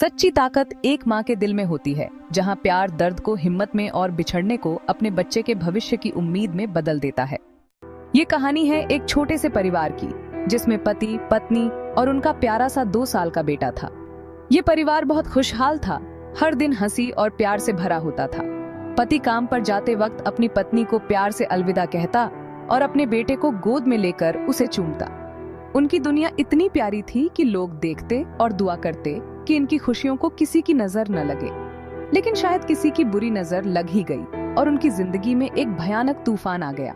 सच्ची ताकत एक माँ के दिल में होती है, जहाँ प्यार दर्द को हिम्मत में और बिछड़ने को अपने बच्चे के भविष्य की उम्मीद में बदल देता है। ये कहानी है एक छोटे से परिवार की, जिसमें पति, पत्नी और उनका प्यारा सा 2 साल का बेटा था। ये परिवार बहुत खुशहाल था, हर दिन हंसी और प्यार से भरा होता था। पति काम पर जाते वक्त अपनी पत्नी को प्यार से अलविदा कहता और अपने बेटे को गोद में लेकर उसे चूमता। उनकी दुनिया इतनी प्यारी थी कि लोग देखते और दुआ करते कि इनकी खुशियों को किसी की नजर न लगे। लेकिन शायद किसी की बुरी नजर लग ही गई और उनकी जिंदगी में एक भयानक तूफान आ गया।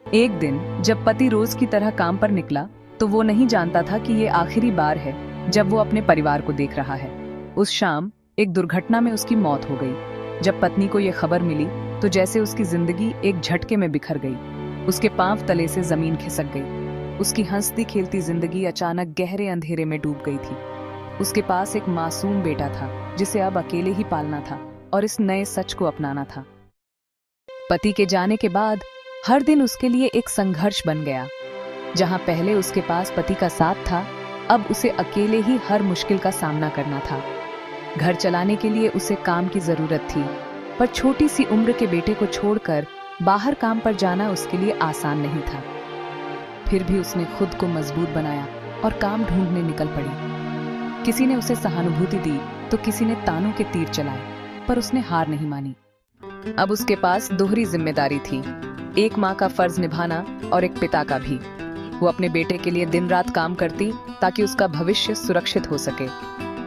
एक दिन जब पति रोज की तरह काम पर निकला, तो वो नहीं जानता था कि ये आखिरी बार है जब वो अपने परिवार को देख रहा है। उस शाम एक दुर्घटना में उसकी मौत हो गई। जब पत्नी को ये खबर मिली तो जैसे उसकी जिंदगी एक झटके में बिखर गई। उसके पांव तले से जमीन खिसक गई। उसकी हंसती खेलती जिंदगी अचानक गहरे अंधेरे में डूब गई थी। उसके पास एक मासूम बेटा था, जिसे अब अकेले ही पालना था और इस नए सच को अपनाना था। पति के जाने के बाद हर दिन उसके लिए एक संघर्ष बन गया। जहां पहले उसके पास पति का साथ था, अब उसे अकेले ही हर मुश्किल का सामना करना था। घर चलाने के लिए उसे काम की जरूरत थी, पर छोटी सी उम्र के बेटे को छोड़कर बाहर काम पर जाना उसके लिए आसान नहीं था। फिर भी उसने खुद को मजबूत बनाया और काम ढूंढने निकल पड़ी। किसी ने उसे सहानुभूति दी तो किसी ने तानों के तीर चलाए, पर उसने हार नहीं मानी। अब उसके पास दोहरी जिम्मेदारी थी, एक माँ का फर्ज निभाना और एक पिता का भी। वो अपने बेटे के लिए दिन रात काम करती ताकि उसका भविष्य सुरक्षित हो सके।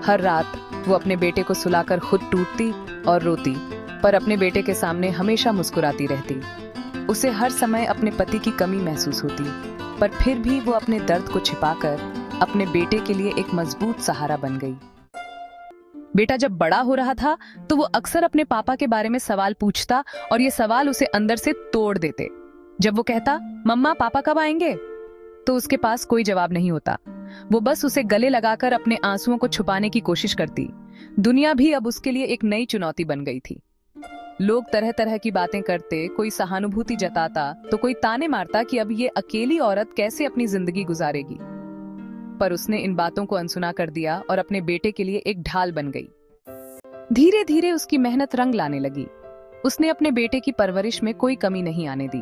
हर रात वो अपने बेटे को सुलाकर खुद टूटती और रोती, पर अपने बेटे के सामने हमेशा मुस्कुराती रहती। उसे हर समय अपने पति की कमी महसूस होती, पर फिर भी वो अपने दर्द को छिपाकर अपने बेटे के लिए एक मजबूत सहारा बन गई। बेटा जब बड़ा हो रहा था तो वो अक्सर अपने पापा के बारे में सवाल पूछता और ये सवाल उसे अंदर से तोड़ देते। जब वो कहता, मम्मा पापा कब आएंगे, तो उसके पास कोई जवाब नहीं होता। वो बस उसे गले लगाकर अपने आंसुओं को छुपाने की कोशिश करती। दुनिया भी अब उसके लिए एक नई चुनौती बन गई थी। लोग तरह तरह की बातें करते, कोई सहानुभूति जताता तो कोई ताने मारता कि अब ये अकेली औरत कैसे अपनी जिंदगी गुजारेगी। पर उसने इन बातों को अनसुना कर दिया और अपने बेटे के लिए एक ढाल बन गई। धीरे धीरे उसकी मेहनत रंग लाने लगी। उसने अपने बेटे की परवरिश में कोई कमी नहीं आने दी।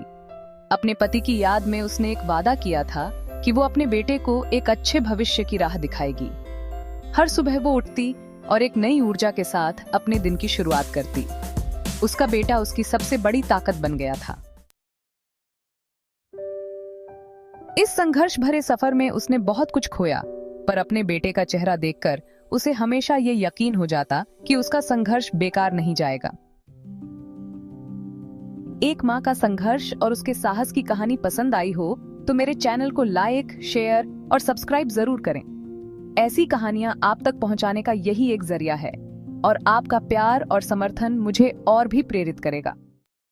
अपने पति की याद में उसने एक वादा किया था कि वो अपने बेटे को एक अच्छे भविष्य की राह दिखाएगी। हर सुबह वो उठती और एक नई ऊर्जा के साथ अपने दिन की शुरुआत करती। उसका बेटा उसकी सबसे बड़ी ताकत बन गया था। इस संघर्ष भरे सफर में उसने बहुत कुछ खोया, पर अपने बेटे का चेहरा देखकर उसे हमेशा ये यकीन हो जाता कि उसका संघर्ष बेकार नहीं जाएगा। एक माँ का संघर्ष और उसके साहस की कहानी पसंद आई हो तो मेरे चैनल को लाइक, शेयर और सब्सक्राइब जरूर करें। ऐसी कहानियां आप तक पहुंचाने का यही एक जरिया है और आपका प्यार और समर्थन मुझे और भी प्रेरित करेगा।